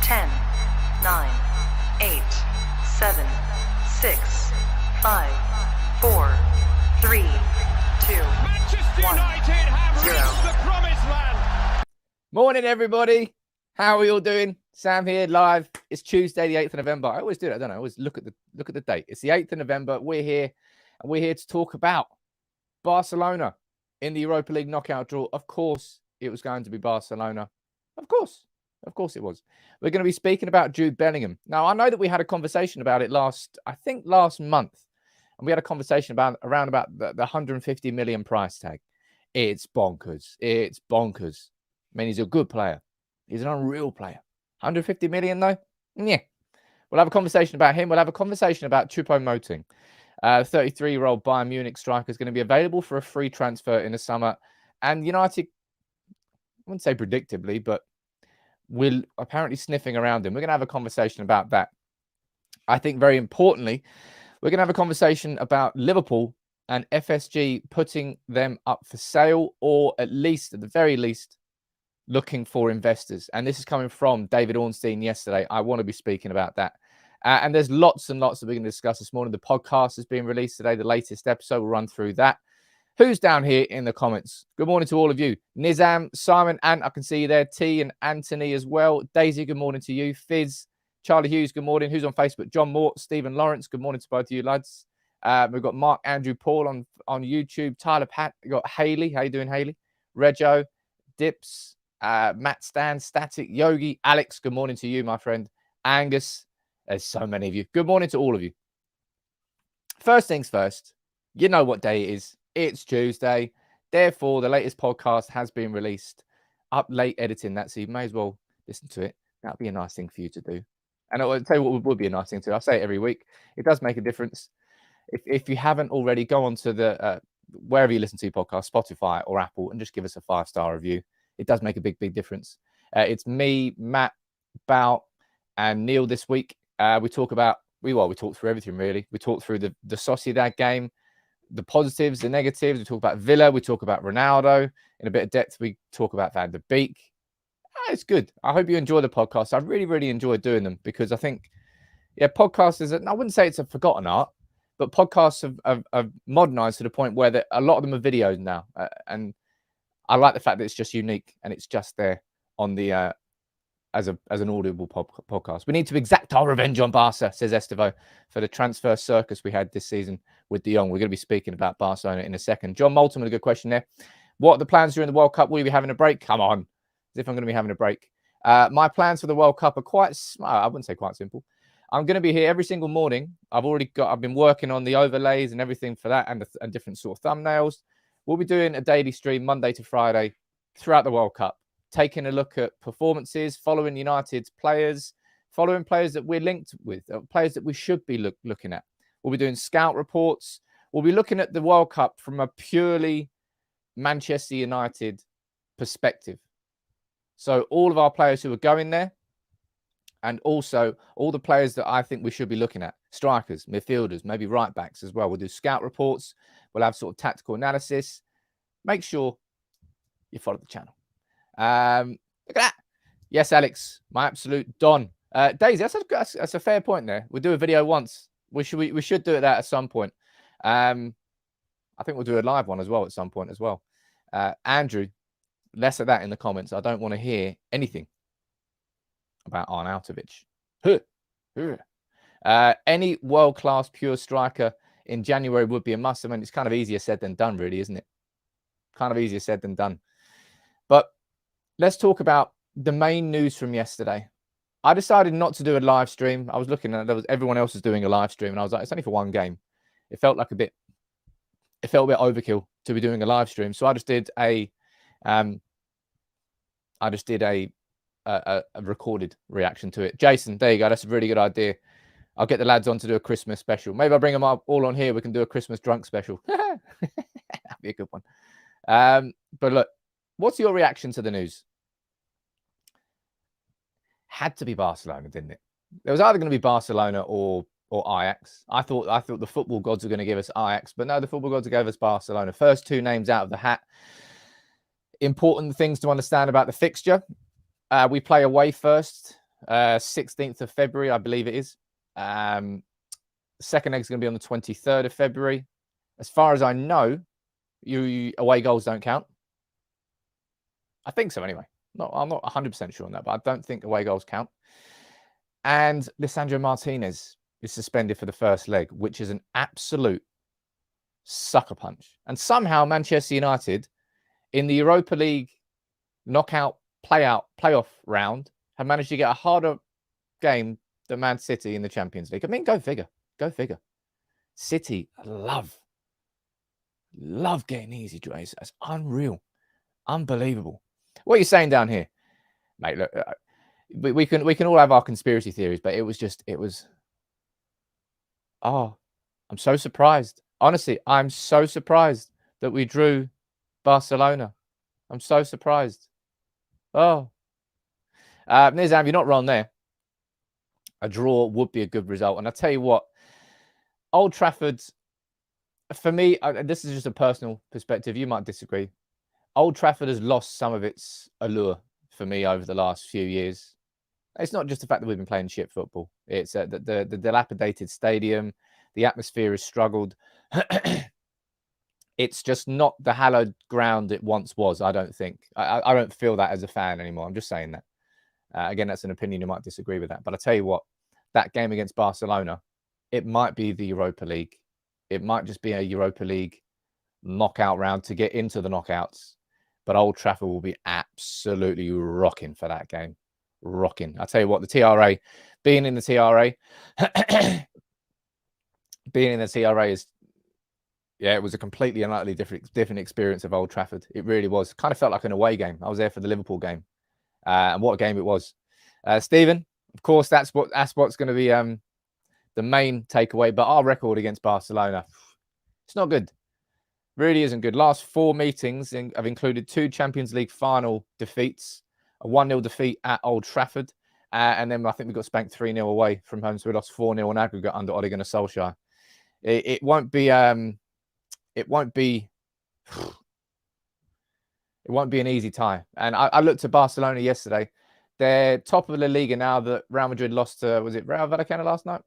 10, 9, 8, 7, 6, 5, 4, 3, 2, Manchester 1, United have 0. reached the promised land. Morning, everybody. How are we all doing? Sam here, live. It's Tuesday, the 8th of November. I always do that, don't I? I always look at the date. It's the 8th of November. We're here, and we're here to talk about Barcelona in the Europa League knockout draw. Of course, it was going to be Barcelona. Of course it was. We're going to be speaking about Jude Bellingham. Now, I know that we had a conversation about it last month, and we had a conversation around the 150 million price tag. It's bonkers. It's bonkers. I mean, he's a good player. He's an unreal player. 150 million, though? Yeah. We'll have a conversation about him. We'll have a conversation about Choup-Moting. 33-year-old Bayern Munich striker is going to be available for a free transfer in the summer. And United, I wouldn't say predictably, but we're apparently sniffing around him. We're going to have a conversation about that. I think very importantly, we're going to have a conversation about Liverpool and FSG putting them up for sale, or at the very least, looking for investors. And this is coming from David Ornstein yesterday. I want to be speaking about that. And there's lots and lots that we're going to discuss this morning. The podcast is being released today, the latest episode. We'll run through that. Who's down here in the comments? Good morning to all of you. Nizam, Simon, Ant, I can see you there. T and Anthony as well. Daisy, good morning to you. Fizz, Charlie Hughes, good morning. Who's on Facebook? John Mort, Stephen Lawrence, good morning to both of you lads. We've got Mark Andrew Paul on YouTube. Tyler Pat, we've got Haley. How you doing, Haley? Rego, Dips, Matt Stan, Static, Yogi, Alex, good morning to you, my friend. Angus, there's so many of you. Good morning to all of you. First things first, you know what day it is. It's Tuesday. Therefore, the latest podcast has been released. Up late editing that, so you may as well listen to it. That'll be a nice thing for you to do. And I'll tell you what would be a nice thing to do. I say it every week. It does make a difference. If you haven't already, go on to the wherever you listen to your podcast, Spotify or Apple, and just give us a 5-star review. It does make a big, big difference. It's me, Matt, Bout, and Neil this week. We talk through everything, really. We talk through the Sociedad game, the positives, the negatives. We talk about Villa. We talk about Ronaldo. In a bit of depth, we talk about Van der Beek. It's good. I hope you enjoy the podcast. I really, really enjoy doing them because I think, podcasts I wouldn't say it's a forgotten art, but podcasts have modernized to the point where a lot of them are videos now. And I like the fact that it's just unique and it's just there on the as an audible podcast. We need to exact our revenge on Barca, says Estevo, for the transfer circus we had this season with De Jong. We're going to be speaking about Barcelona in a second. John Moulton with a good question there. What are the plans during the World Cup? Will you be having a break? Come on, as if I'm going to be having a break. My plans for the World Cup are I wouldn't say quite simple. I'm going to be here every single morning. I've been working on the overlays and everything for that and different sort of thumbnails. We'll be doing a daily stream Monday to Friday throughout the World Cup, taking a look at performances, following United's players, following players that we're linked with, players that we should be looking at. We'll be doing scout reports. We'll be looking at the World Cup from a purely Manchester United perspective. So all of our players who are going there, and also all the players that I think we should be looking at, strikers, midfielders, maybe right backs as well. We'll do scout reports. We'll have sort of tactical analysis. Make sure you follow the channel. Look at that. Yes, Alex, my absolute Don. Daisy, that's a fair point there. We'll do a video once. We should do that at some point. I think we'll do a live one as well at some point as well. Andrew, less of that in the comments. I don't want to hear anything about Arnautovic. Any world-class pure striker in January would be a must. I mean, it's kind of easier said than done, really, isn't it? Kind of easier said than done. But let's talk about the main news from yesterday. I decided not to do a live stream. I was looking at everyone else was doing a live stream, and I was like, it's only for one game. It felt a bit overkill to be doing a live stream. So I just did a recorded reaction to it. Jason, there you go. That's a really good idea. I'll get the lads on to do a Christmas special. Maybe I'll bring them up all on here. We can do a Christmas drunk special. That'd be a good one. But look, what's your reaction to the news? Had to be Barcelona, didn't it? There was either going to be Barcelona or Ajax. I thought the football gods were going to give us Ajax, but no, the football gods gave us Barcelona. First two names out of the hat. Important things to understand about the fixture. We play away first 16th of February, I believe it is. Second leg is going to be on the 23rd of February. As far as I know, you away goals don't count. I think so anyway. I'm not 100% sure on that, but I don't think away goals count. And Lisandro Martinez is suspended for the first leg, which is an absolute sucker punch. And somehow Manchester United in the Europa League knockout playoff round have managed to get a harder game than Man City in the Champions League. I mean, go figure. Go figure. City love getting easy draws. That's unreal. Unbelievable. What are you saying down here? Mate, look, we can all have our conspiracy theories, but it was oh, I'm so surprised. Honestly, I'm so surprised that we drew Barcelona. I'm so surprised. Oh. Nizam, you're not wrong there. A draw would be a good result. And I tell you what, Old Trafford, for me, this is just a personal perspective. You might disagree. Old Trafford has lost some of its allure for me over the last few years. It's not just the fact that we've been playing shit football. It's the dilapidated stadium. The atmosphere has struggled. It's just not the hallowed ground it once was, I don't think. I don't feel that as a fan anymore. I'm just saying that. Again, that's an opinion. You might disagree with that. But I tell you what, that game against Barcelona, it might be the Europa League. It might just be a Europa League knockout round to get into the knockouts. But Old Trafford will be absolutely rocking for that game. Rocking. I tell you what, the TRA, being in the TRA is, yeah, it was a completely and utterly different experience of Old Trafford. It really was. Kind of felt like an away game. I was there for the Liverpool game. And what a game it was. Stephen, of course, that's what's going to be the main takeaway. But our record against Barcelona, it's not good. Really isn't good. Last 4 meetings have included 2 Champions League final defeats, a 1-0 defeat at Old Trafford, and then I think we got spanked 3-0 away from home, so we lost 4-0 on aggregate under Ole Gunnar Solskjaer. It won't be an easy tie. And I looked at Barcelona yesterday. They're top of La Liga now that Real Madrid lost to, was it Real Vallecano last night?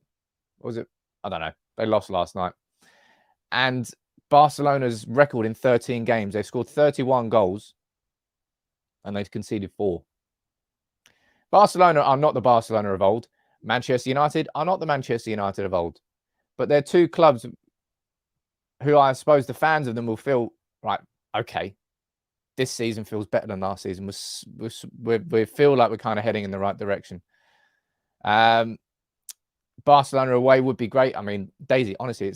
Or was it? I don't know. They lost last night. And Barcelona's record in 13 games, they've scored 31 goals and they've conceded 4. Barcelona are not the Barcelona of old. Manchester United are not the Manchester United of old. But they're 2 clubs who I suppose the fans of them will feel, right, okay, this season feels better than last season. We feel like we're kind of heading in the right direction. Barcelona away would be great. I mean, Daisy, honestly,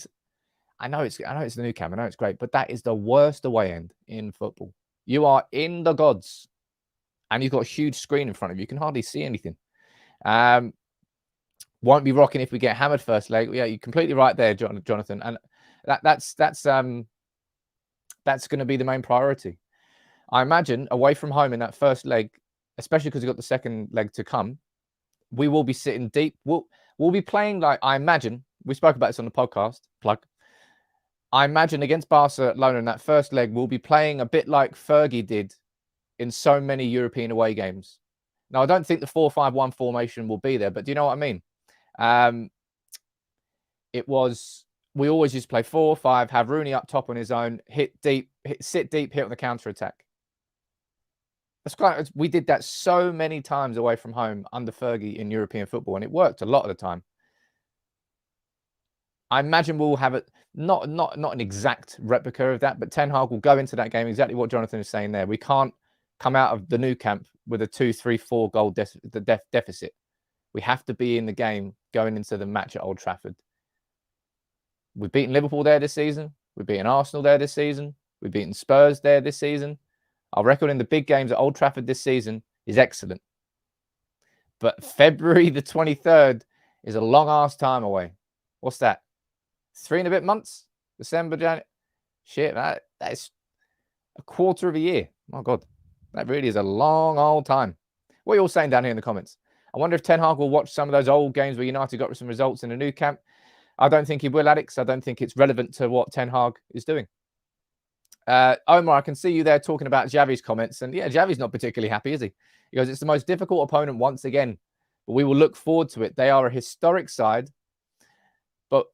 I know it's the new camp. I know it's great, but that is the worst away end in football. You are in the gods, and you've got a huge screen in front of you. You can hardly see anything. Won't be rocking if we get hammered first leg. Yeah, you're completely right there, Jonathan. And that's going to be the main priority. I imagine away from home in that first leg, especially because we've got the second leg to come, we will be sitting deep. We'll be playing like, I imagine, we spoke about this on the podcast, plug. I imagine against Barcelona in that first leg, we'll be playing a bit like Fergie did in so many European away games. Now, I don't think the 4-5-1 formation will be there, but do you know what I mean? We always used to play 4-5, have Rooney up top on his own, sit deep, hit on the counter-attack. We did that so many times away from home under Fergie in European football, and it worked a lot of the time. I imagine we'll have it, not an exact replica of that, but Ten Hag will go into that game exactly what Jonathan is saying there. We can't come out of the new camp with a 2-3-4 goal deficit. We have to be in the game going into the match at Old Trafford. We've beaten Liverpool there this season. We've beaten Arsenal there this season. We've beaten Spurs there this season. Our record in the big games at Old Trafford this season is excellent. But February the 23rd is a long-ass time away. What's that? 3 and a bit months? December, January? Shit, that is a quarter of a year. My God, that really is a long old time. What are you all saying down here in the comments? I wonder if Ten Hag will watch some of those old games where United got some results in the new camp. I don't think he will, Alex. I don't think it's relevant to what Ten Hag is doing. Omar, I can see you there talking about Xavi's comments. And yeah, Xavi's not particularly happy, is he? He goes, it's the most difficult opponent once again. but we will look forward to it. They are a historic side,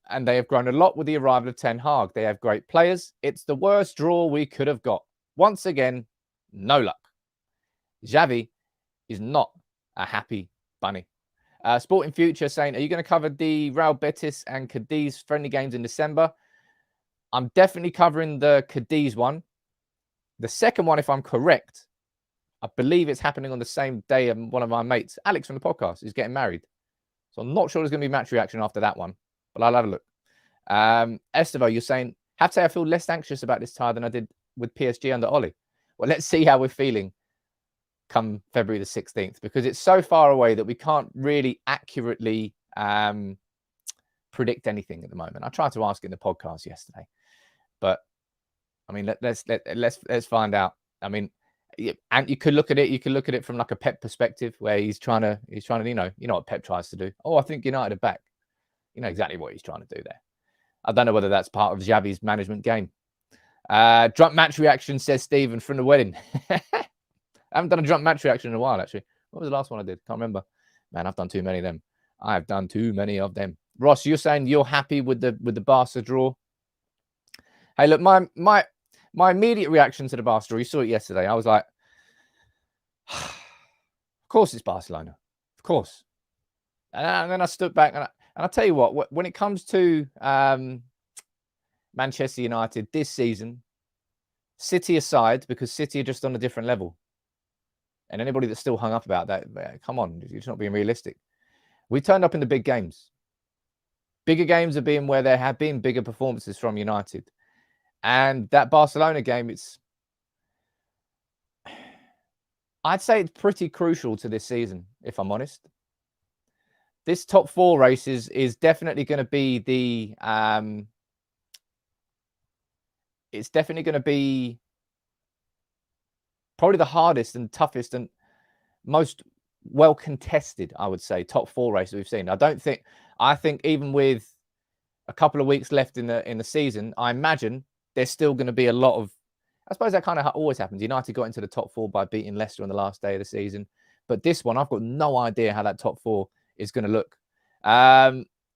and they have grown a lot with the arrival of Ten Hag. They have great players. It's the worst draw we could have got. Once again, no luck. Xavi is not a happy bunny. Sporting Future saying, are you going to cover the Real Betis and Cadiz friendly games in December? I'm definitely covering the Cadiz one. The second one, if I'm correct, I believe it's happening on the same day. And one of my mates, Alex from the podcast, is getting married. So I'm not sure there's going to be match reaction after that one, but I'll have a look. Estevo, you're saying, have to say I feel less anxious about this tie than I did with PSG under Oli. Well, let's see how we're feeling come February the 16th, because it's so far away that we can't really accurately predict anything at the moment. I tried to ask in the podcast yesterday, but I mean, let's find out. I mean, and you could look at it. You could look at it from like a Pep perspective, where he's trying to, you know what Pep tries to do. Oh, I think United are back. You know exactly what he's trying to do there. I don't know whether that's part of Xavi's management game. Drunk match reaction, says Stephen from the wedding. I haven't done a drunk match reaction in a while, actually. What was the last one I did? Can't remember. Man, I've done too many of them. I've done too many of them. Ross, you're saying you're happy with the Barca draw. Hey, look, my immediate reaction to the Barca draw, you saw it yesterday. I was like, of course it's Barcelona. Of course. And then I stood back and I tell you what, when it comes to Manchester United this season, City aside, because City are just on a different level. And anybody that's still hung up about that, come on, you're just not being realistic. We turned up in the big games. Bigger games are being where there have been bigger performances from United. And that Barcelona game, I'd say it's pretty crucial to this season, if I'm honest. This top four race is definitely going to be it's definitely going to be probably the hardest and toughest and most well contested, I would say, top four race we've seen. I think even with a couple of weeks left in the season, I imagine there's still going to be a lot of, I suppose that kind of always happens. United got into the top four by beating Leicester on the last day of the season. But this one, I've got no idea how that top four is going to look.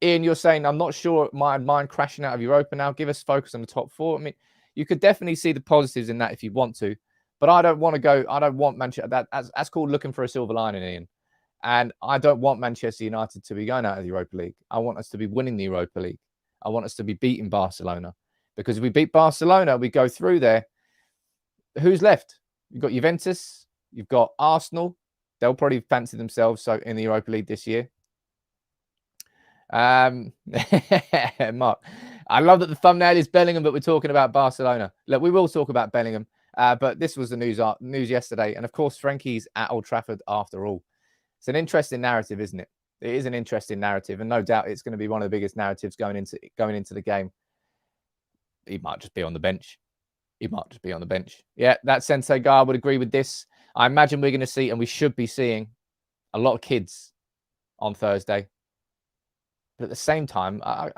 Ian, you're saying, I'm not sure my mind crashing out of Europa now. Give us focus on the top four. I mean, you could definitely see the positives in that if you want to. But I don't want Manchester, that's called looking for a silver lining, Ian. And I don't want Manchester United to be going out of the Europa League. I want us to be winning the Europa League. I want us to be beating Barcelona. Because if we beat Barcelona, we go through there. Who's left? You've got Juventus. You've got Arsenal. They'll probably fancy themselves so in the Europa League this year. Mark, I love that the thumbnail is Bellingham, but we're talking about Barcelona. Look, we will talk about Bellingham. But this was the news yesterday. And of course, Frankie's at Old Trafford after all. It's an interesting narrative, isn't it? It is an interesting narrative. And no doubt it's going to be one of the biggest narratives going into the game. He might just be on the bench. Yeah, that Sensei guy would agree with this. I imagine we're going to see, and we should be seeing, a lot of kids on Thursday. But at the same time, I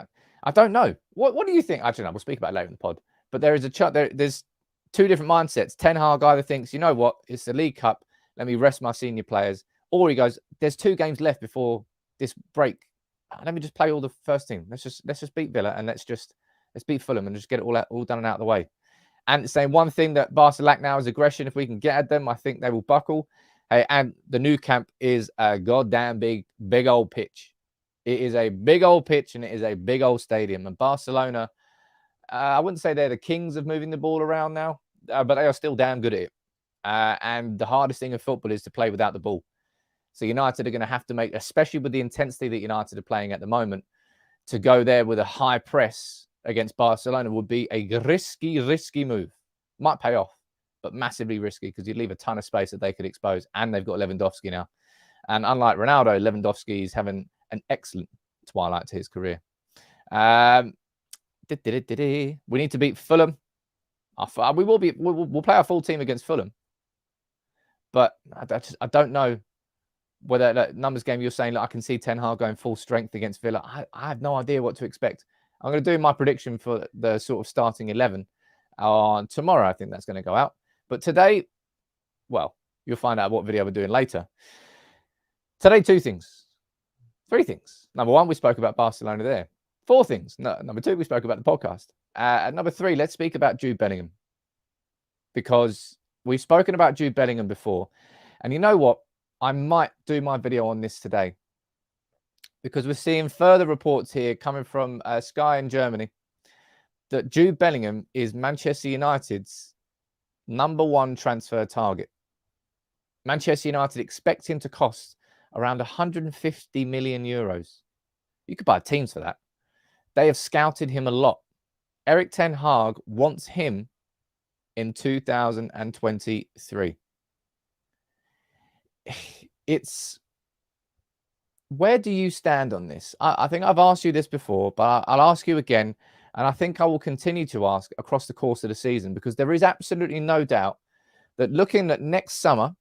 don't know. What do you think? I don't know. We'll speak about it later in the pod. But there's two different mindsets. Ten Hag either thinks, you know what, it's the League Cup. Let me rest my senior players. Or he goes, there's 2 games left before this break. Let me just play all the first team. Let's just beat Villa and let's beat Fulham and just get it all done and out of the way. And saying one thing that Barca lack now is aggression. If we can get at them, I think they will buckle. Hey, and the new camp is a goddamn big old pitch. It is a big old pitch and it is a big old stadium. And Barcelona, I wouldn't say they're the kings of moving the ball around now, but they are still damn good at it. And the hardest thing in football is to play without the ball. So United are going to have to make, especially with the intensity that United are playing at the moment, to go there with a high press against Barcelona would be a risky move. Might pay off, but massively risky because you'd leave a ton of space that they could expose. And they've got Lewandowski now. And unlike Ronaldo, Lewandowski is having an excellent twilight to his career. We need to beat Fulham. We'll play our full team against Fulham. But I don't know whether that numbers game you're saying, I can see Ten Hag going full strength against Villa. I have no idea what to expect. I'm going to do my prediction for the sort of starting 11 on tomorrow. I think that's going to go out. But today, well, you'll find out what video we're doing later. Today, 2 things. 3 things. Number 1, we spoke about Barcelona there. 4 things. No, number 2, we spoke about the podcast. And number 3, let's speak about Jude Bellingham. Because we've spoken about Jude Bellingham before. And you know what? I might do my video on this today. Because we're seeing further reports here coming from Sky in Germany that Jude Bellingham is Manchester United's number 1 transfer target. Manchester United expect him to cost around 150 million euros. You could buy teams for that. They have scouted him a lot. Erik Ten Hag wants him in 2023. It's... Where do you stand on this? I think I've asked you this before, but I'll ask you again. And I think I will continue to ask across the course of the season, because there is absolutely no doubt that looking at next summer,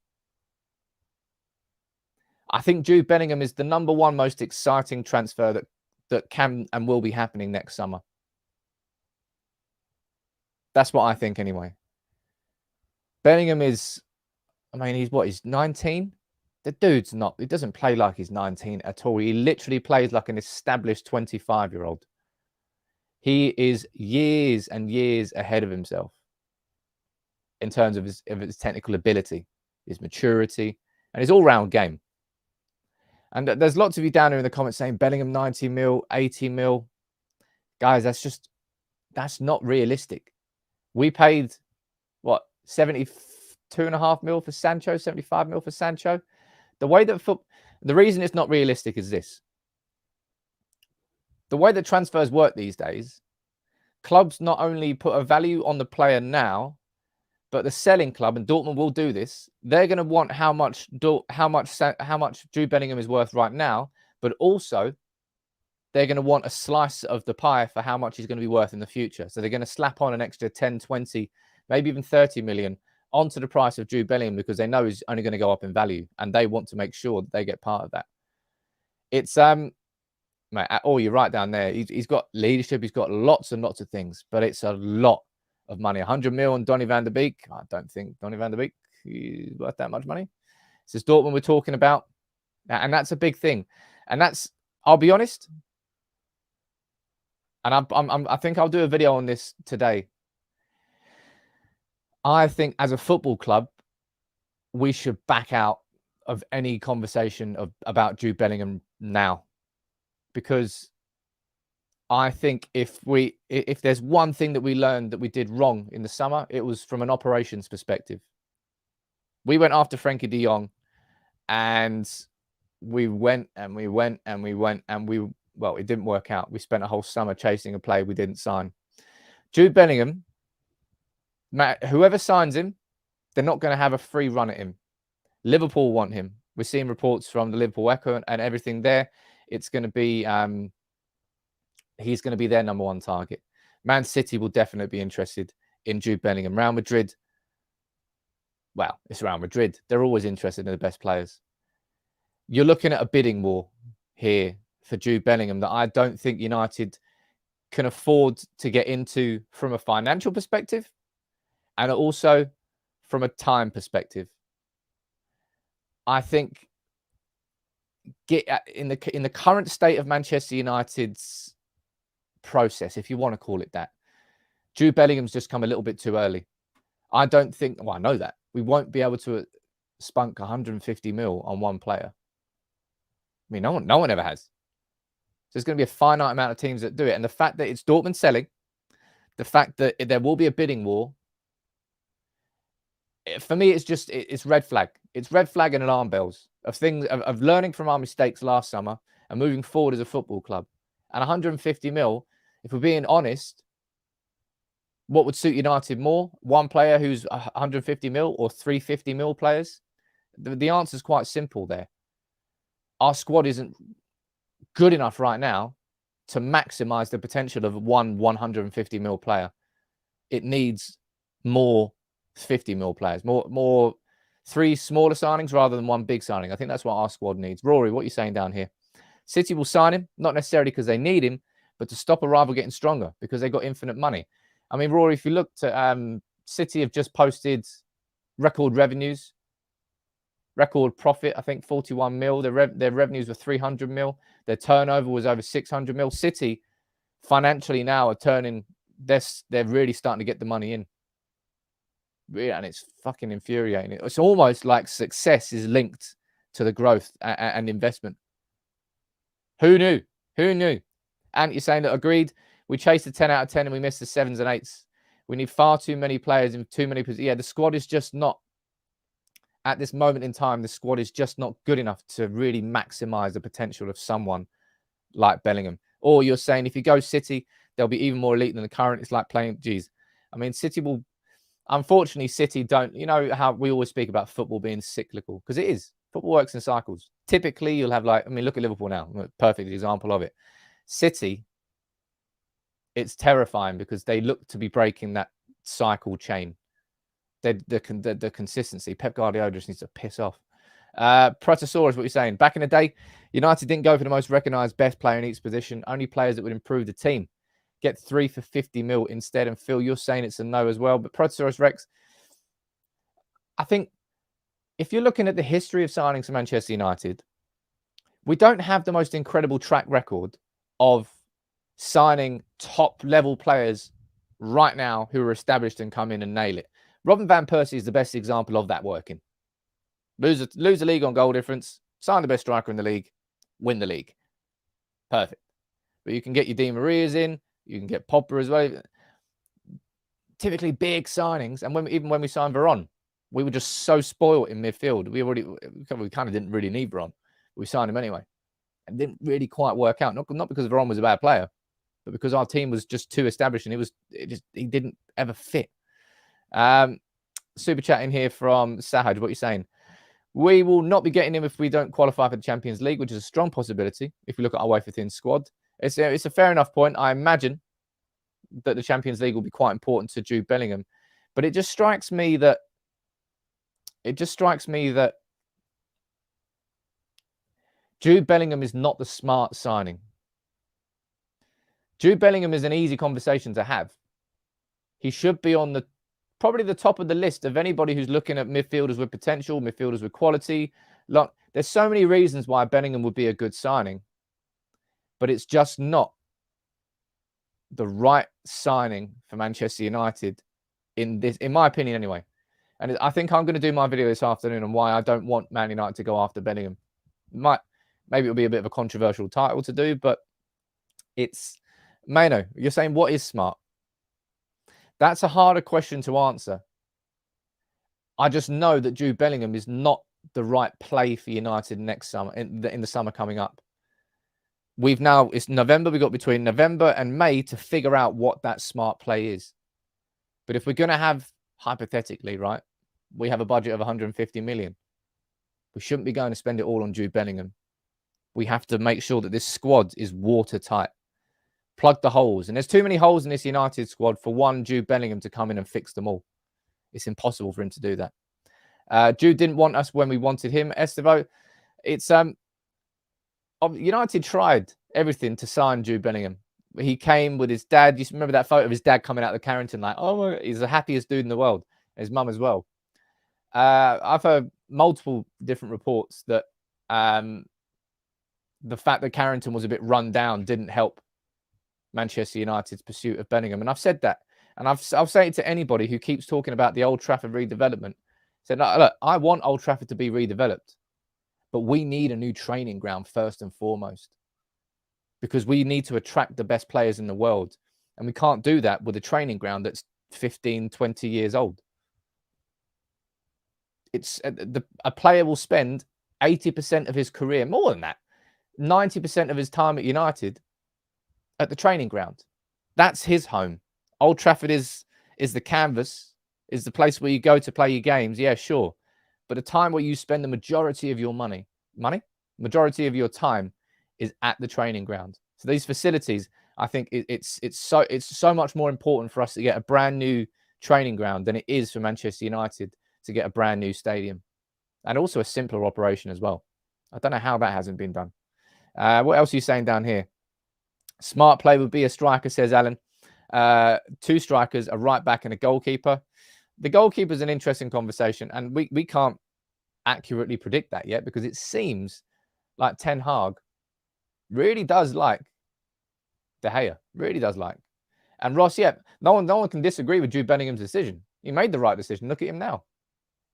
I think Jude Bellingham is the number 1 most exciting transfer that can and will be happening next summer. That's what I think anyway. Bellingham is, I mean, he's 19? The dude's not, he doesn't play like he's 19 at all. He literally plays like an established 25-year-old. He is years and years ahead of himself in terms of his technical ability, his maturity, and his all-round game. And there's lots of you down here in the comments saying Bellingham 90 mil, 80 mil. Guys, that's not realistic. We paid, what, 72.5 mil for Sancho, 75 mil for Sancho. The way that the reason it's not realistic is this. The way that transfers work these days, clubs not only put a value on the player now, but the selling club, and Dortmund will do this, they're going to want how much Jude Bellingham is worth right now, but also they're going to want a slice of the pie for how much he's going to be worth in the future. So they're going to slap on an extra 10, 20, maybe even 30 million onto the price of Jude Bellingham, because they know he's only going to go up in value, and they want to make sure that they get part of that. It's mate, oh, you're right down there. He's got leadership. He's got lots and lots of things, but it's a lot of money. 100 mil on Donny van der Beek. I don't think Donny van der Beek is worth that much money. This is Dortmund we're talking about, and that's a big thing. And that's, I'll be honest, and I think I'll do a video on this today. I think as a football club, we should back out of any conversation about Jude Bellingham now, because I think if there's one thing that we learned that we did wrong in the summer, it was from an operations perspective. We went after Frankie de Jong, and we went and we went and we went and we, well, it didn't work out. We spent a whole summer chasing a player we didn't sign. Jude Bellingham, whoever signs him, they're not going to have a free run at him. Liverpool want him. We're seeing reports from the Liverpool Echo and everything there. It's going to be, he's going to be their number 1 target. Man City will definitely be interested in Jude Bellingham. Real Madrid, well, it's Real Madrid. They're always interested in the best players. You're looking at a bidding war here for Jude Bellingham that I don't think United can afford to get into from a financial perspective, and also from a time perspective. I think in the current state of Manchester United's process, if you want to call it that, Jude Bellingham's just come a little bit too early. I don't think, well, I know that we won't be able to spunk 150 mil on one player. I mean, no one ever has. So there's going to be a finite amount of teams that do it. And the fact that it's Dortmund selling, the fact that there will be a bidding war, for me, it's red flag. It's red flag and alarm bells of things, of learning from our mistakes last summer and moving forward as a football club. And 150 mil, if we're being honest, what would suit United more? One player who's 150 mil or 350 mil players? The answer is quite simple there. Our squad isn't good enough right now to maximize the potential of one 150 mil player. It needs more 50 mil players, more 3 smaller signings rather than 1 big signing. I think that's what our squad needs. Rory, what are you saying down here? City will sign him, not necessarily because they need him, but to stop a rival getting stronger because they got infinite money. I mean, Rory, if you look at City have just posted record revenues. record profit, I think 41 mil. Their revenues were 300 mil. Their turnover was over 600 mil. City financially now are turning, they're really starting to get the money in. And it's fucking infuriating. It's almost like success is linked to the growth and investment. Who knew? Who knew? And you're saying that agreed. We chased the 10 out of 10 and we missed the 7s and 8s. We need far too many players in too many positions. Yeah, the squad is just not, at this moment in time, the squad is just not good enough to really maximize the potential of someone like Bellingham. Or you're saying if you go City, they'll be even more elite than the current. It's like playing, geez. I mean, City will, unfortunately, City don't, you know how we always speak about football being cyclical, because it is. Football works in cycles. Typically, you'll have like, I mean, look at Liverpool now, perfect example of it. City, it's terrifying because they look to be breaking that cycle chain. The consistency. Pep Guardiola just needs to piss off. Protosaurus, what you're saying. Back in the day, United didn't go for the most recognised best player in each position, only players that would improve the team. Get 3 for 50 mil instead. And Phil, you're saying it's a no as well. But Protosaurus Rex, I think if you're looking at the history of signings for Manchester United, we don't have the most incredible track record of signing top-level players right now who are established and come in and nail it. Robin van Persie is the best example of that working. Lose a league on goal difference, sign the best striker in the league, win the league. Perfect. But you can get your Di Marias in, you can get Pogba as well. Typically big signings, and even when we signed Veron, we were just so spoiled in midfield. We kind of didn't really need Veron. We signed him anyway. And didn't really quite work out. Not because Veron was a bad player, but because our team was just too established and he didn't ever fit. Super chat in here from Sahaj. What are you saying? We will not be getting him if we don't qualify for the Champions League, which is a strong possibility if we look at our wafer thin squad. It's a fair enough point. I imagine that the Champions League will be quite important to Jude Bellingham, but it just strikes me that Jude Bellingham is not the smart signing. Jude Bellingham is an easy conversation to have. He should be on probably the top of the list of anybody who's looking at midfielders with potential, midfielders with quality. Look, there's so many reasons why Bellingham would be a good signing, but it's just not the right signing for Manchester United in my opinion anyway. And I think I'm going to do my video this afternoon on why I don't want Man United to go after Bellingham. Maybe it'll be a bit of a controversial title to do, but it's Mano. You're saying what is smart? That's a harder question to answer. I just know that Jude Bellingham is not the right play for United next summer, in the summer coming up. It's November. We've got between November and May to figure out what that smart play is. But if we're going to have, hypothetically, right, we have a budget of 150 million. We shouldn't be going to spend it all on Jude Bellingham. We have to make sure that this squad is watertight. Plug the holes. And there's too many holes in this United squad for one Jude Bellingham to come in and fix them all. It's impossible for him to do that. Jude didn't want us when we wanted him. Estevo, it's United tried everything to sign Jude Bellingham. He came with his dad. You remember that photo of his dad coming out of Carrington like, oh my God, he's the happiest dude in the world. His mum as well. I've heard multiple different reports that the fact that Carrington was a bit run down didn't help Manchester United's pursuit of Bellingham. And I've said that. And I'll say it to anybody who keeps talking about the Old Trafford redevelopment. Said, look, I want Old Trafford to be redeveloped, but we need a new training ground first and foremost, because we need to attract the best players in the world. And we can't do that with a training ground that's 15, 20 years old. A player will spend 80% of his career, more than that, 90% of his time at United at the training ground. That's his home. Old Trafford is the canvas, is the place where you go to play your games. Yeah, sure. But a time where you spend the majority of your majority of your time is at the training ground. So these facilities, I think it's so much more important for us to get a brand new training ground than it is for Manchester United to get a brand new stadium, and also a simpler operation as well. I don't know how that hasn't been done. What else are you saying down here? Smart play would be a striker, says Alan. 2 strikers, a right back and a goalkeeper. The goalkeeper is an interesting conversation, and we can't accurately predict that yet, because it seems like Ten Hag really does like De Gea, really does like. And Ross, yeah, no one can disagree with Jude Bellingham's decision. He made the right decision. Look at him now.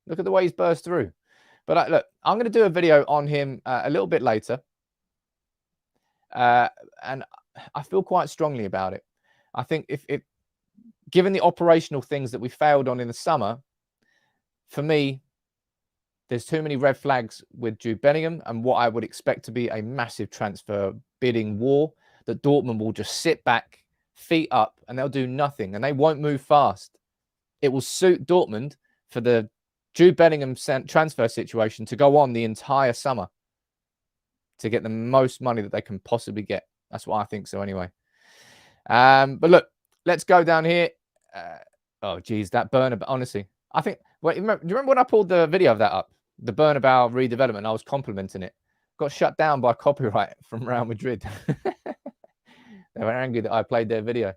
Look at the way he's burst through. But look, I'm going to do a video on him a little bit later. And I feel quite strongly about it. I think if given the operational things that we failed on in the summer, for me, there's too many red flags with Jude Bellingham and what I would expect to be a massive transfer bidding war, that Dortmund will just sit back, feet up, and they'll do nothing, and they won't move fast. It will suit Dortmund for the Jude Bellingham transfer situation to go on the entire summer to get the most money that they can possibly get. That's what I think so anyway. But look, let's go down here. Oh, geez, that burner. Honestly, I think... Wait, do you remember when I pulled the video of that up? The Bernabeu redevelopment, I was complimenting it. Got shut down by copyright from Real Madrid. They were angry that I played their video.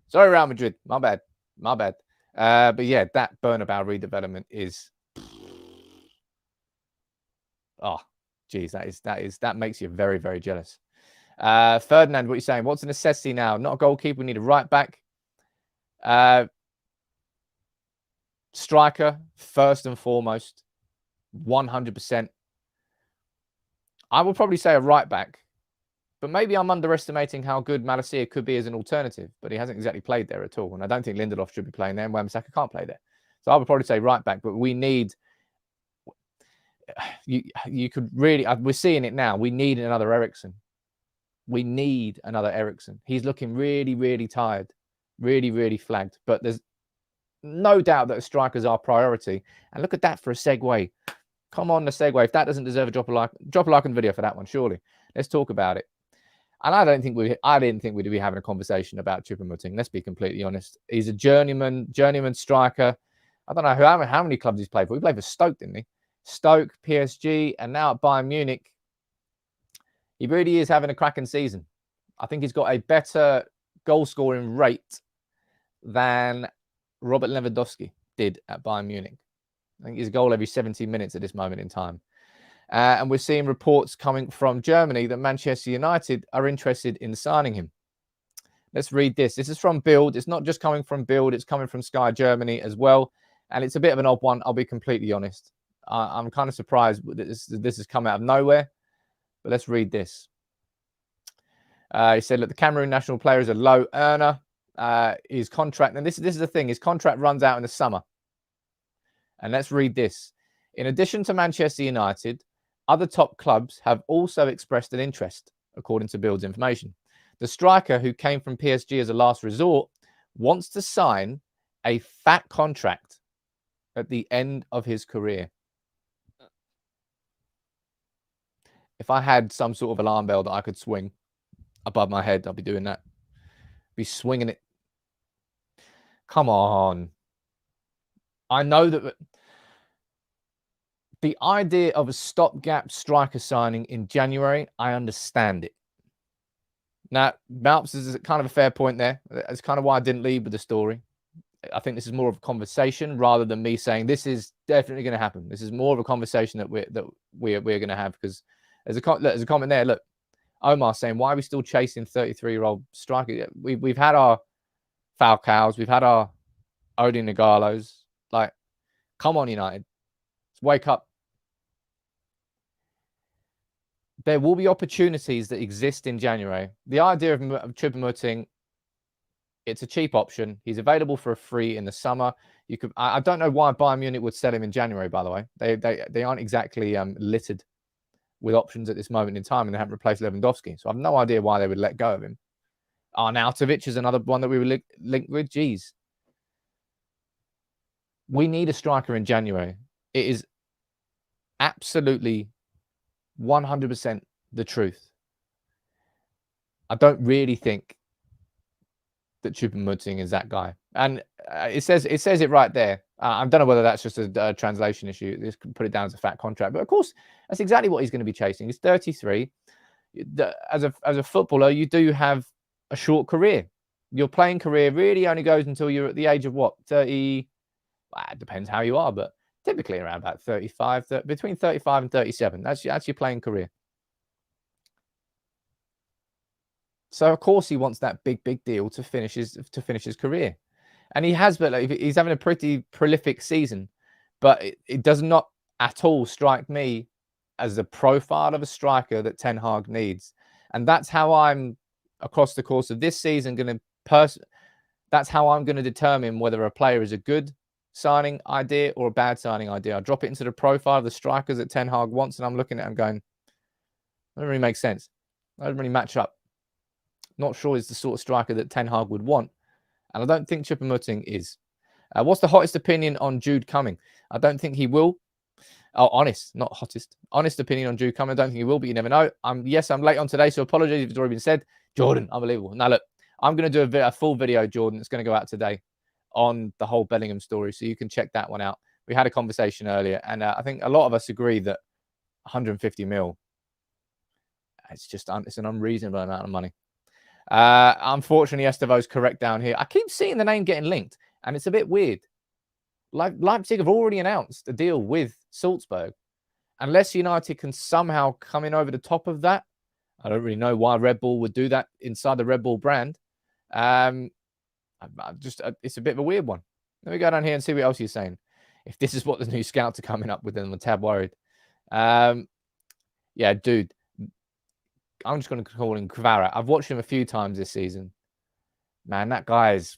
Sorry, Real Madrid. My bad. My bad. But yeah, that Bernabeu redevelopment is... Oh, geez, that makes you very, very jealous. Ferdinand, what are you saying? What's a necessity now? Not a goalkeeper. We need a right back. Striker, first and foremost. 100%. I would probably say a right back, but maybe I'm underestimating how good Malacia could be as an alternative, but he hasn't exactly played there at all. And I don't think Lindelof should be playing there, and Wan-Bissaka can't play there. So I would probably say right back, but we need... You could really... We're seeing it now. We need another Eriksen. We need another Eriksen. He's looking really, really tired. Really, really flagged. But there's no doubt that a striker is our priority. And look at that for a segue. Come on, the segue. If that doesn't deserve a drop a like on the video for that one, surely. Let's talk about it. And I didn't think we'd be having a conversation about Choup-Moting. Let's be completely honest. He's a journeyman striker. I don't know how many clubs he's played for. He played for Stoke, didn't he? Stoke, PSG, and now at Bayern Munich. He really is having a cracking season. I think he's got a better goal-scoring rate than Robert Lewandowski did at Bayern Munich. I think he's a goal every 70 minutes at this moment in time. And we're seeing reports coming from Germany that Manchester United are interested in signing him. Let's read this. This is from Bild. It's not just coming from Bild. It's coming from Sky Germany as well. And it's a bit of an odd one, I'll be completely honest. I'm kind of surprised that this has come out of nowhere. But let's read this. He said, look, the Cameroon national player is a low earner. His contract, and this is the thing, his contract runs out in the summer. And let's read this. In addition to Manchester United, other top clubs have also expressed an interest, according to Bild's information. The striker, who came from PSG as a last resort, wants to sign a fat contract at the end of his career. If I had some sort of alarm bell that I could swing above my head, I'd be doing that. Be swinging it. Come on. I know that the idea of a stopgap striker signing in January, I understand it. Now, Malps is kind of a fair point there. That's kind of why I didn't lead with the story. I think this is more of a conversation rather than me saying this is definitely going to happen. This is more of a conversation that we're going to have, because there's a comment there. Look, Omar saying, why are we still chasing 33-year-old striker? We've had our Falcaos, we've had our Odin Nagalos. Like, come on, United. Let's wake up. There will be opportunities that exist in January. The idea of Choup-Moting, it's a cheap option. He's available for a free in the summer. You could. I don't know why Bayern Munich would sell him in January, by the way. They aren't exactly littered with options at this moment in time, and they haven't replaced Lewandowski. So I have no idea why they would let go of him. Arnautovic is another one that we were linked with. Jeez. We need a striker in January. It is absolutely 100% the truth. I don't really think that Choup-Moting is that guy. And it says it right there. I don't know whether that's just a translation issue. This could put it down as a fat contract. But of course, that's exactly what he's going to be chasing. He's 33. As a footballer, you do have a short career. Your playing career really only goes until you're at the age of what? 30? Well, it depends how you are, but typically around about 35, between 35 and 37. That's your playing career. So of course he wants that big deal to finish his career, and he has. But like, he's having a pretty prolific season, but it does not at all strike me as the profile of a striker that Ten Hag needs, and that's how I'm across the course of this season going to That's how I'm going to determine whether a player is a good signing idea or a bad signing idea. I drop it into the profile of the strikers that Ten Hag wants, and I'm looking at them going, that doesn't really make sense. That doesn't really match up. Not sure is the sort of striker that Ten Hag would want. And I don't think Choup-Moting is. What's the hottest opinion on Jude coming? I don't think he will. Oh, honest, not hottest. Honest opinion on Jude coming. I don't think he will, but you never know. Yes, I'm late on today, so apologies if it's already been said. Jordan, unbelievable. Now, look, I'm going to do a full video, Jordan. It's going to go out today on the whole Bellingham story, so you can check that one out. We had a conversation earlier, and I think a lot of us agree that 150 mil, it's an unreasonable amount of money. Unfortunately, Estevo's correct down here. I keep seeing the name getting linked, and it's a bit weird. Leipzig have already announced a deal with Salzburg. Unless United can somehow come in over the top of that, I don't really know why Red Bull would do that inside the Red Bull brand. It's a bit of a weird one. Let me go down here and see what else you're saying. If this is what the new scouts are coming up with, then I'm a tad worried. Yeah, dude. I'm just going to call him Kvara. I've watched him a few times this season. Man, that guy is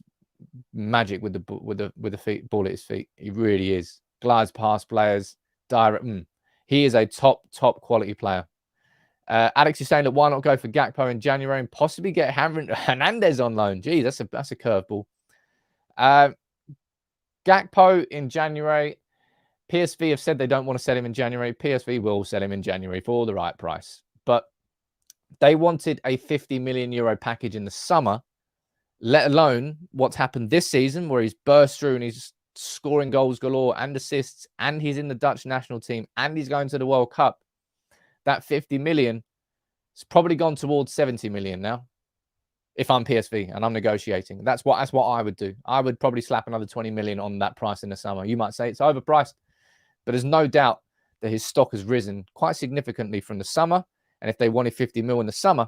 magic with the ball at his feet. He really is. Glides past players. Direct. He is a top quality player. Alex is saying that why not go for Gakpo in January and possibly get Hernandez on loan? Gee, that's a curveball. Gakpo in January. PSV have said they don't want to sell him in January. PSV will sell him in January for the right price. But they wanted a 50 million euro package in the summer, let alone what's happened this season where he's burst through and he's scoring goals galore and assists, and he's in the Dutch national team, and he's going to the World Cup. That 50 million has probably gone towards 70 million now. If I'm PSV and I'm negotiating, that's what I would do. I would probably slap another 20 million on that price in the summer. You might say it's overpriced, but there's no doubt that his stock has risen quite significantly from the summer. And if they wanted 50 mil in the summer,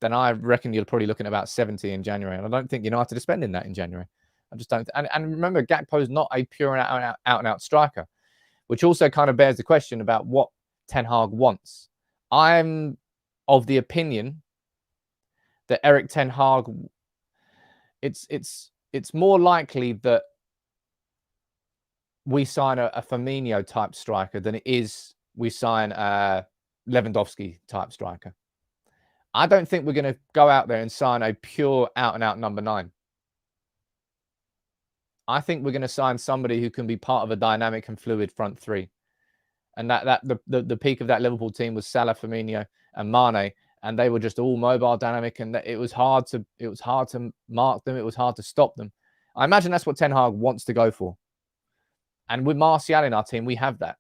then I reckon you're probably looking at about 70 in January. And I don't think United are spending that in January. I just don't. And remember, Gakpo is not a pure out-and-out striker, which also kind of bears the question about what Ten Hag wants. I'm of the opinion that Eric Ten Hag, it's more likely that we sign a Firmino type striker than it is we sign a Lewandowski type striker. I don't think we're going to go out there and sign a pure out-and-out number 9. I think we're going to sign somebody who can be part of a dynamic and fluid front three. And the peak of that Liverpool team was Salah, Firmino, and Mane, and they were just all mobile, dynamic, and it was hard to mark them. It was hard to stop them. I imagine that's what Ten Hag wants to go for. And with Martial in our team, we have that.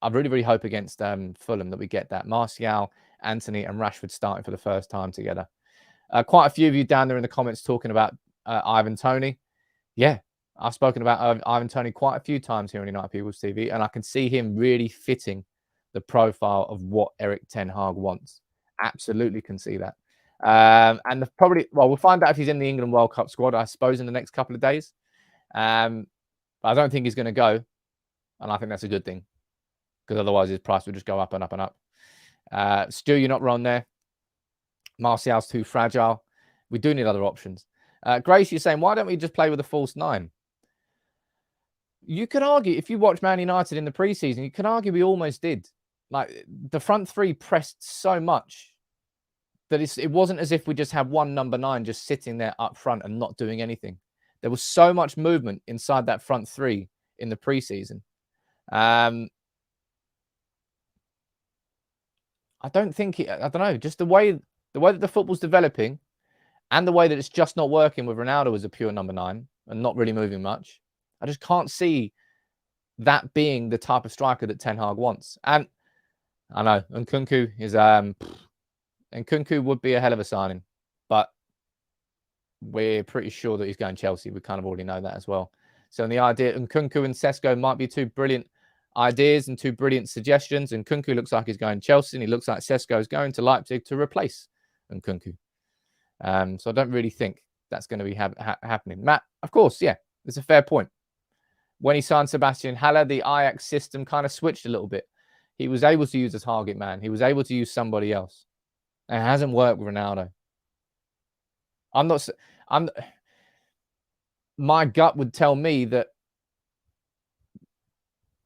I really, really hope against Fulham that we get that. Martial, Anthony, and Rashford starting for the first time together. Quite a few of you down there in the comments talking about Ivan Toney. Yeah, I've spoken about Ivan Toney quite a few times here on United People's TV, and I can see him really fitting the profile of what Eric Ten Hag wants. Absolutely can see that. And we'll find out if he's in the England World Cup squad, I suppose, in the next couple of days. But I don't think he's going to go, and I think that's a good thing, because otherwise his price would just go up and up and up. Stu, you're not wrong there. Martial's too fragile. We do need other options. Grace, you're saying, why don't we just play with a false 9? You could argue, if you watch Man United in the preseason, you can argue we almost did. Like, the front three pressed so much that it wasn't as if we just had one number 9 just sitting there up front and not doing anything. There was so much movement inside that front three in the preseason. I don't know, just the way that the football's developing and the way that it's just not working with Ronaldo as a pure number 9 and not really moving much. I just can't see that being the type of striker that Ten Hag wants. And I know, and Nkunku is, and Nkunku would be a hell of a signing, but we're pretty sure that he's going Chelsea. We kind of already know that as well. So the idea, Nkunku and Sesko might be two brilliant ideas and two brilliant suggestions. And Nkunku looks like he's going to Chelsea, and he looks like Sesko is going to Leipzig to replace Nkunku. So I don't really think that's going to be happening. Matt, of course, yeah, it's a fair point. When he signed Sebastian Haller, the Ajax system kind of switched a little bit. He was able to use a target man. He was able to use somebody else. And it hasn't worked with Ronaldo. My gut would tell me that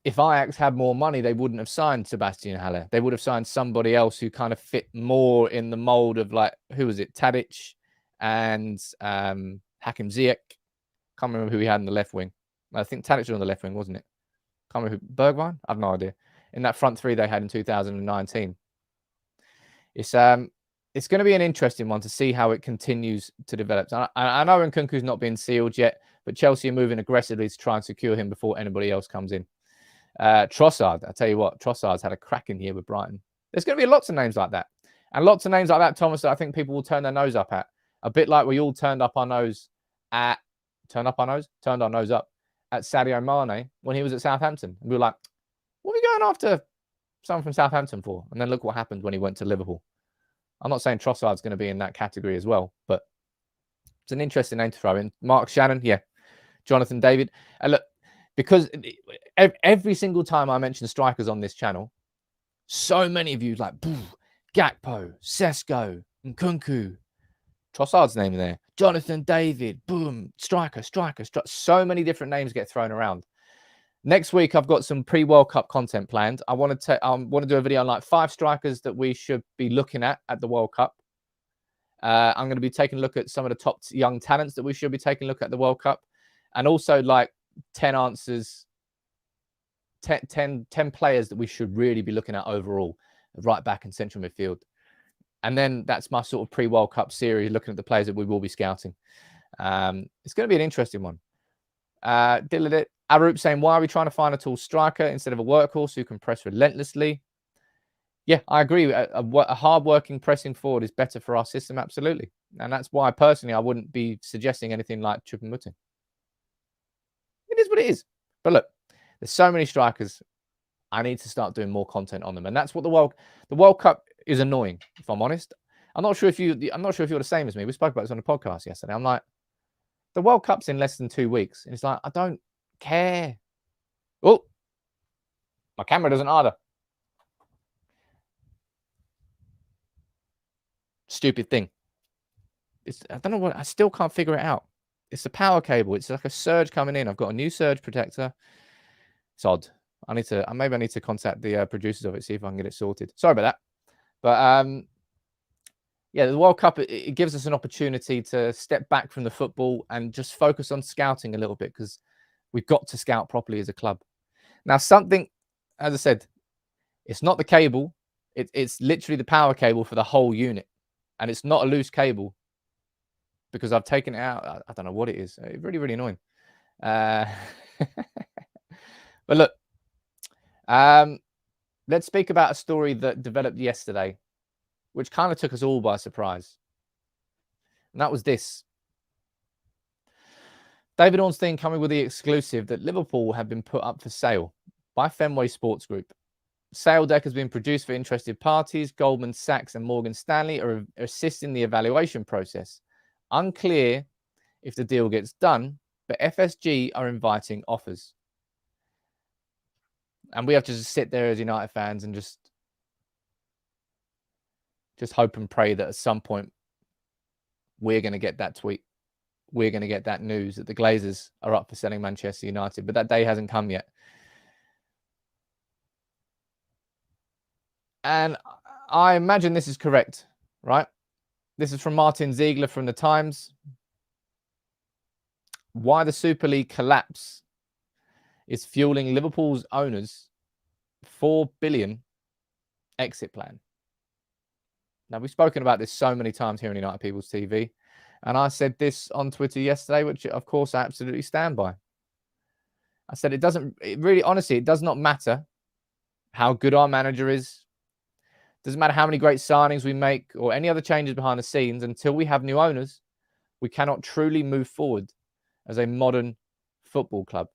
if Ajax had more money, they wouldn't have signed Sebastian Haller. They would have signed somebody else who kind of fit more in the mold of, like, who was it? Tadic and Hakim Ziyech. Can't remember who he had in the left wing. I think Tadic was on the left wing, wasn't it? Can't remember who. Bergwijn? I have no idea. In that front three they had in 2019. It's going to be an interesting one to see how it continues to develop. I know Nkunku's not been sealed yet, but Chelsea are moving aggressively to try and secure him before anybody else comes in. Trossard, I tell you what, Trossard's had a cracking year with Brighton. There's going to be lots of names like that. And lots of names like that, Thomas, that I think people will turn their nose up at. A bit like we all turned our nose up at Sadio Mane when he was at Southampton. And we were like, what are we going after someone from Southampton for? And then look what happened when he went to Liverpool. I'm not saying Trossard's going to be in that category as well, but it's an interesting name to throw in. Mark Shannon, yeah. Jonathan David. And look, because every single time I mention strikers on this channel, so many of you like, Gakpo, Sesko, Nkunku, Trossard's name there, Jonathan David, boom, striker. So many different names get thrown around. Next week, I've got some pre-World Cup content planned. I want to do a video on like 5 strikers that we should be looking at the World Cup. I'm going to be taking a look at some of the top young talents that we should be taking a look at the World Cup. And also like 10 answers, 10 players that we should really be looking at overall, right back in central midfield. And then that's my sort of pre-World Cup series, looking at the players that we will be scouting. It's going to be an interesting one. Arup saying, why are we trying to find a tall striker instead of a workhorse who can press relentlessly? Yeah, I agree. A hard-working pressing forward is better for our system, absolutely. And that's why, personally, I wouldn't be suggesting anything like Choup-Moting. It is what it is. But look, there's so many strikers. I need to start doing more content on them. And that's what the World Cup is annoying, if I'm honest. I'm not sure if you're the same as me. We spoke about this on the podcast yesterday. I'm like, the World Cup's in less than 2 weeks. And it's like, I don't care. Oh, my camera doesn't either. Stupid thing. I don't know what, I still can't figure it out. It's a power cable. It's like a surge coming in. I've got a new surge protector. It's odd. Maybe I need to contact the producers of it, see if I can get it sorted. Sorry about that. But yeah, the World Cup, it gives us an opportunity to step back from the football and just focus on scouting a little bit, because we've got to scout properly as a club. Now, something, as I said, it's not the cable. It's literally the power cable for the whole unit. And it's not a loose cable, because I've taken it out. I don't know what it is. It's really, really annoying. But look, let's speak about a story that developed yesterday, which kind of took us all by surprise. And that was this. David Ornstein coming with the exclusive that Liverpool have been put up for sale by Fenway Sports Group. Sale deck has been produced for interested parties. Goldman Sachs and Morgan Stanley are assisting the evaluation process. Unclear if the deal gets done, but FSG are inviting offers. And we have to just sit there as United fans and just hope and pray that at some point we're going to get that tweet. We're going to get that news that the Glazers are up for selling Manchester United, but that day hasn't come yet. And I imagine this is correct, right? This is from Martin Ziegler from The Times. Why the Super League collapse is fueling Liverpool's owners' $4 billion exit plan. Now, we've spoken about this so many times here on United People's TV. And I said this on Twitter yesterday, which, of course, I absolutely stand by. I said it does not matter how good our manager is. Doesn't matter how many great signings we make or any other changes behind the scenes. Until we have new owners, we cannot truly move forward as a modern Football Club.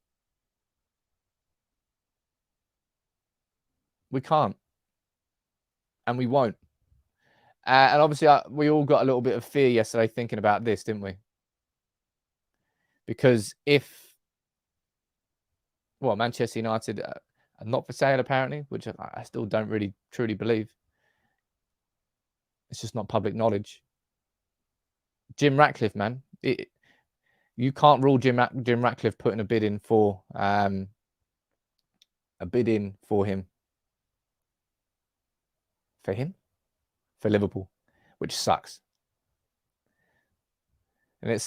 We can't. And we won't. And obviously, we all got a little bit of fear yesterday thinking about this, didn't we? Because Manchester United are not for sale, apparently, which I still don't really truly believe. It's just not public knowledge. Jim Ratcliffe, man. You can't rule Jim Ratcliffe putting a bid in for him. For Liverpool, which sucks. And it's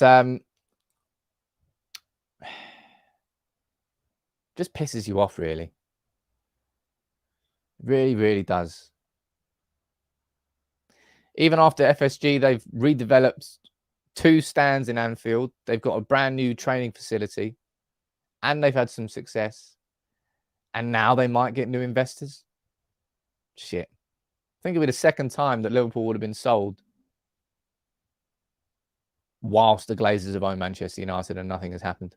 just pisses you off, really. Really, really does. Even after FSG, they've redeveloped 2 stands in Anfield. They've got a brand new training facility, and they've had some success. And now they might get new investors. Shit. I think it'll be the second time that Liverpool would have been sold whilst the Glazers have owned Manchester United and nothing has happened.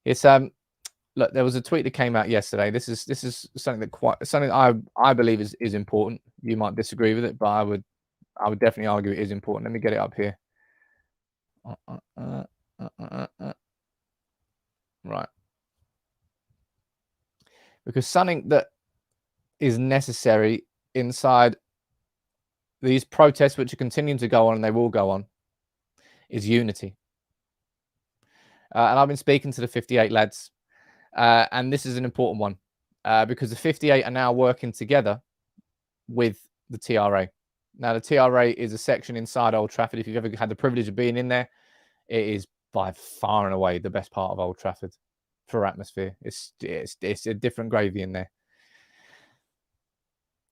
It's look, there was a tweet that came out yesterday. This is something that I believe is important. You might disagree with it, but I would definitely argue it is important. Let me get it up here. Right. Because something that is necessary inside these protests, which are continuing to go on, and they will go on, is unity. And I've been speaking to the 58 lads, and this is an important one because the 58 are now working together with the TRA. Now, the TRA is a section inside Old Trafford. If you've ever had the privilege of being in there, it is by far and away the best part of Old Trafford for atmosphere. It's a different gravy in there.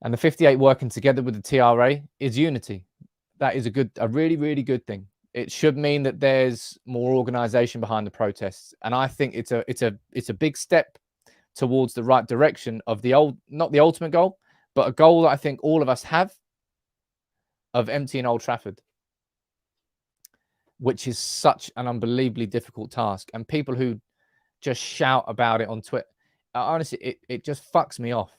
And the 58 working together with the TRA is unity. That is a really, really good thing. It should mean that there's more organisation behind the protests, and I think it's a big step towards the right direction of not the ultimate goal, but a goal that I think all of us have of emptying Old Trafford, which is such an unbelievably difficult task. And people who just shout about it on Twitter, honestly, it just fucks me off.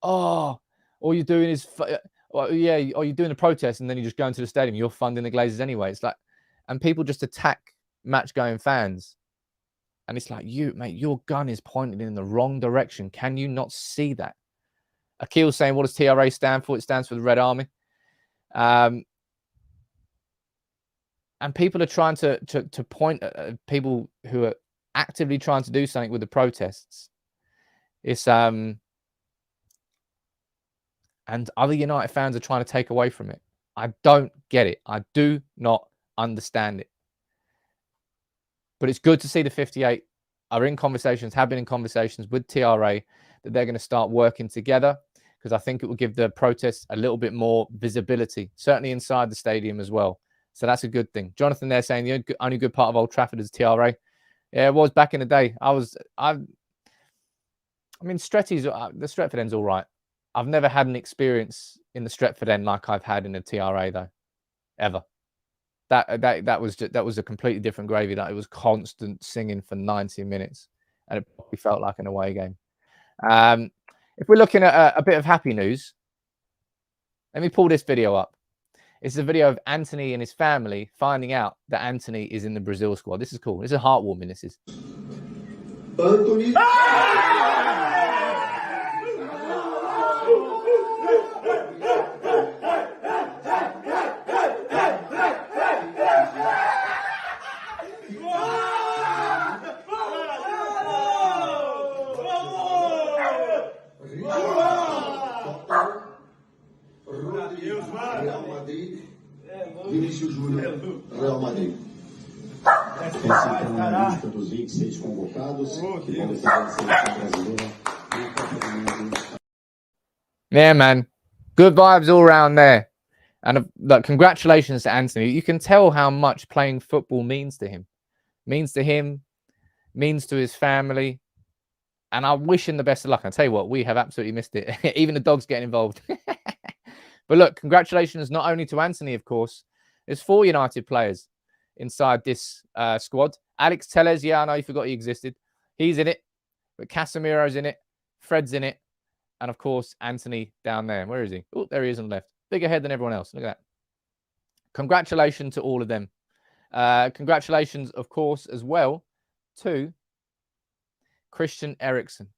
Oh, all you're doing is, you're doing a protest and then you just go into the stadium. You're funding the Glazers anyway. It's like, and people just attack match-going fans. And it's like, mate, your gun is pointed in the wrong direction. Can you not see that? Akil's saying, what does TRA stand for? It stands for the Red Army. And people are trying to point at people who are actively trying to do something with the protests. It's and other United fans are trying to take away from it. I don't get it. I do not understand it. But it's good to see the 58 are in conversations, have been in conversations with TRA, that they're going to start working together, because I think it will give the protests a little bit more visibility, certainly inside the stadium as well. So that's a good thing. Jonathan there saying the only good part of Old Trafford is TRA. Yeah, it was back in the day. I mean, the Stretford End's all right. I've never had an experience in the Stretford End like I've had in the TRA though, ever. That was a completely different gravy. That it was constant singing for 90 minutes, and it probably felt like an away game. If we're looking at a bit of happy news, let me pull this video up. It's a video of Anthony and his family finding out that Anthony is in the Brazil squad. This is cool. This is heartwarming. This is. Anthony. Real Madrid, Vinícius Júnior, Real Madrid. Participar na lista dos 26 convocados que vão defender a seleção brasileira no Copa do Mundo. Yeah, man. Good vibes all around there. And look, congratulations to Anthony. You can tell how much playing football means to him. Means to him, means to his family. And I wish him the best of luck. I tell you what, we have absolutely missed it. Even the dog's getting involved. But look, congratulations not only to Anthony, of course. It's 4 United players. inside this squad. Alex Telles, yeah, I know you forgot he existed. He's in it, but Casemiro's in it, Fred's in it, and of course, Anthony down there. Where is he? Oh, there he is on the left. Bigger head than everyone else. Look at that. Congratulations to all of them. Congratulations, of course, as well to Christian Eriksen.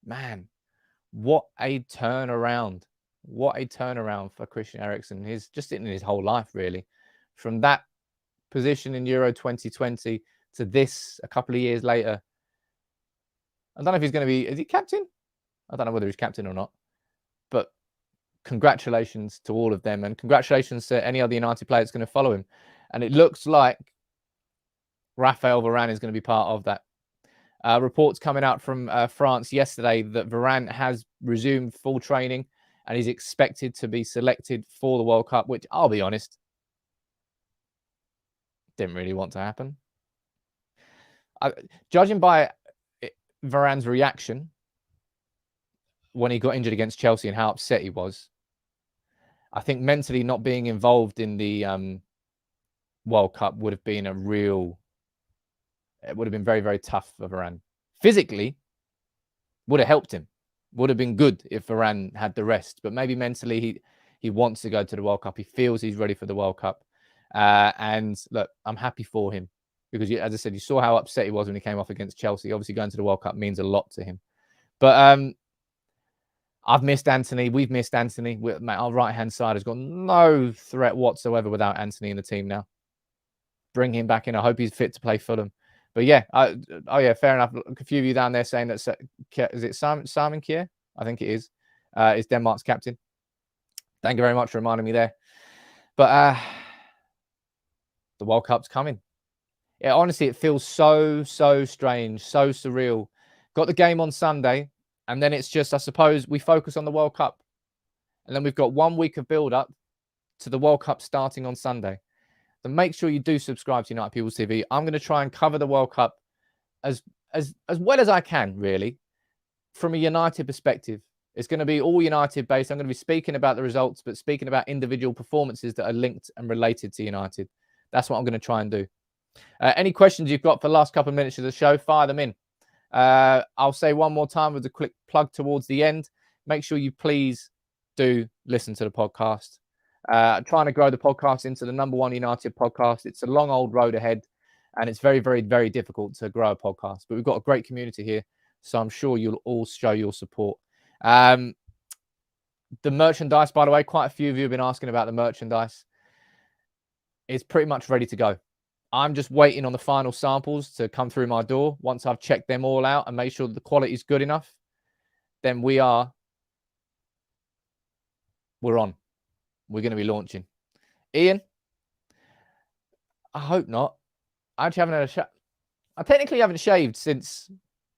Man, what a turnaround. What a turnaround for Christian Eriksen. He's just in his whole life, really. From that position in Euro 2020 to this a couple of years later. I don't know if he's going to be... Is he captain? I don't know whether he's captain or not. But congratulations to all of them. And congratulations to any other United player that's going to follow him. And it looks like Raphael Varane is going to be part of that. Reports coming out from France yesterday that Varane has resumed full training and he's expected to be selected for the World Cup, which, I'll be honest, didn't really want to happen. Judging by Varane's reaction when he got injured against Chelsea and how upset he was, I think mentally not being involved in the World Cup would have been it would have been very, very tough for Varane. Physically, would have helped him. Would have been good if Varane had the rest. But maybe mentally, he wants to go to the World Cup. He feels he's ready for the World Cup. And look, I'm happy for him. Because, as I said, you saw how upset he was when he came off against Chelsea. Obviously, going to the World Cup means a lot to him. But I've missed Anthony. We've missed Anthony. Our right-hand side has got no threat whatsoever without Anthony in the team now. Bring him back in. I hope he's fit to play Fulham. But yeah, yeah, fair enough. A few of you down there saying that, is it Simon Kjær? I think it is Denmark's captain. Thank you very much for reminding me there. But the World Cup's coming. Yeah, honestly, it feels so strange, so surreal. Got the game on Sunday, and then it's just, I suppose, we focus on the World Cup. And then we've got 1 week of build-up to the World Cup starting on Sunday. So make sure you do subscribe to United People's TV. I'm going to try and cover the World Cup as well as I can, really, from a United perspective. It's going to be all United based. I'm going to be speaking about the results, but speaking about individual performances that are linked and related to United. That's what I'm going to try and do. Any questions you've got for the last couple of minutes of the show, fire them in. I'll say one more time with a quick plug towards the end. Make sure you please do listen to the podcast. Trying to grow the podcast into the #1 United podcast. It's a long old road ahead, and it's very, very, very difficult to grow a podcast. But we've got a great community here, so I'm sure you'll all show your support. The merchandise, by the way, quite a few of you have been asking about the merchandise. It's pretty much ready to go. I'm just waiting on the final samples to come through my door. Once I've checked them all out and made sure that the quality is good enough, then we're on. We're going to be launching. Ian, I hope not. I actually haven't had a shave. I technically haven't shaved since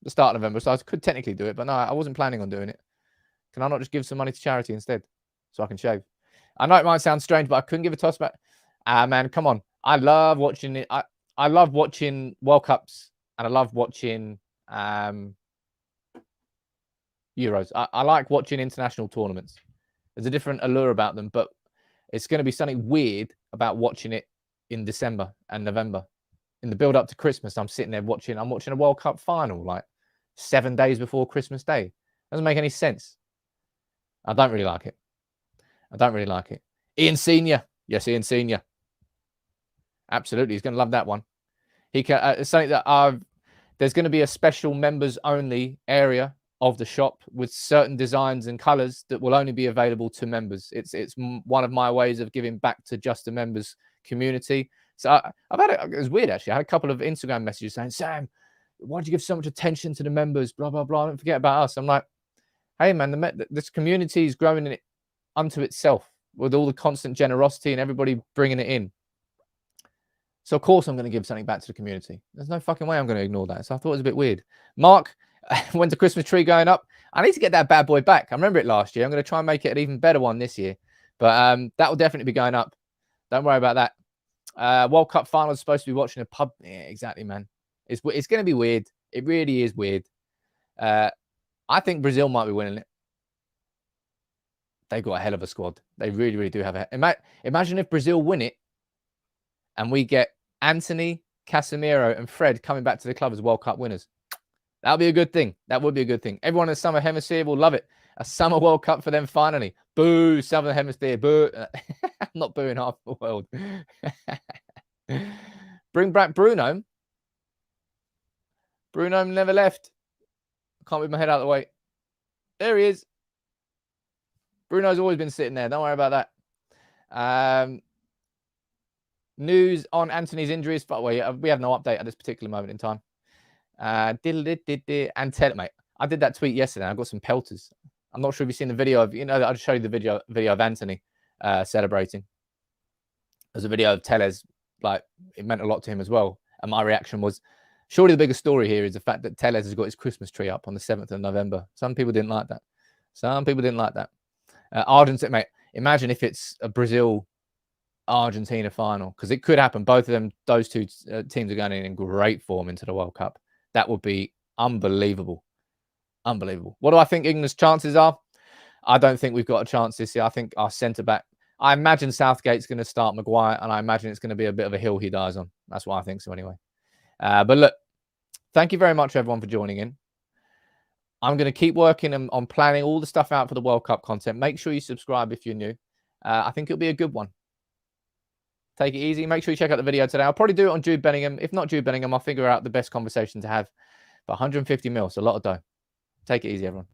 the start of November, so I could technically do it, but no, I wasn't planning on doing it. Can I not just give some money to charity instead so I can shave? I know it might sound strange, but I couldn't give a toss back. Man, come on. I love watching it. I love watching World Cups, and I love watching Euros. I like watching international tournaments. There's a different allure about them, but it's going to be something weird about watching it in December and November. In the build up to Christmas, I'm sitting there watching a World Cup final like 7 days before Christmas Day. Doesn't make any sense. I don't really like it. Ian Senior. Yes, Ian Senior. Absolutely. He's going to love that one. He can, it's something that there's going to be a special members only area of the shop with certain designs and colors that will only be available to members. It's one of my ways of giving back to just the members community. So I've had it was weird actually. I had a couple of Instagram messages saying, Sam, why do you give so much attention to the members? Blah, blah, blah. Don't forget about us. I'm like, hey man, this community is growing it unto itself with all the constant generosity and everybody bringing it in. So of course I'm going to give something back to the community. There's no fucking way I'm going to ignore that. So I thought it was a bit weird. Mark, when's the Christmas tree going up? I need to get that bad boy back. I remember it last year. I'm going to try and make it an even better one this year. But that will definitely be going up. Don't worry about that. World Cup final is supposed to be watching a pub. Yeah, exactly, man. It's going to be weird. It really is weird. I think Brazil might be winning it. They've got a hell of a squad. They really, really do have a... Imagine if Brazil win it and we get Anthony, Casemiro, and Fred coming back to the club as World Cup winners. That would be a good thing. That would be a good thing. Everyone in the Summer Hemisphere will love it. A Summer World Cup for them finally. Boo, Southern Hemisphere. Boo. I'm not booing half the world. Bring back Bruno. Bruno never left. Can't move my head out of the way. There he is. Bruno's always been sitting there. Don't worry about that. News on Anthony's injuries. But we have no update at this particular moment in time. And mate, I did that tweet yesterday. I got some pelters. I'm not sure if you've seen the video of, I just showed you the video of Anthony celebrating. There's a video of Tellez, like it meant a lot to him as well. And my reaction was, surely the bigger story here is the fact that Tellez has got his Christmas tree up on the 7th of November. Some people didn't like that. Argentina, mate, imagine if it's a Brazil-Argentina final, because it could happen. Both of them, those two teams are going in great form into the World Cup. That would be unbelievable. Unbelievable. What do I think England's chances are? I don't think we've got a chance this year. I think our centre-back, I imagine Southgate's going to start Maguire, and I imagine it's going to be a bit of a hill he dies on. That's what I think so anyway. But look, thank you very much, everyone, for joining in. I'm going to keep working on planning all the stuff out for the World Cup content. Make sure you subscribe if you're new. I think it'll be a good one. Take it easy. Make sure you check out the video today. I'll probably do it on Jude Bellingham. If not Jude Bellingham, I'll figure out the best conversation to have. But 150 mil, it's a lot of dough. Take it easy, everyone.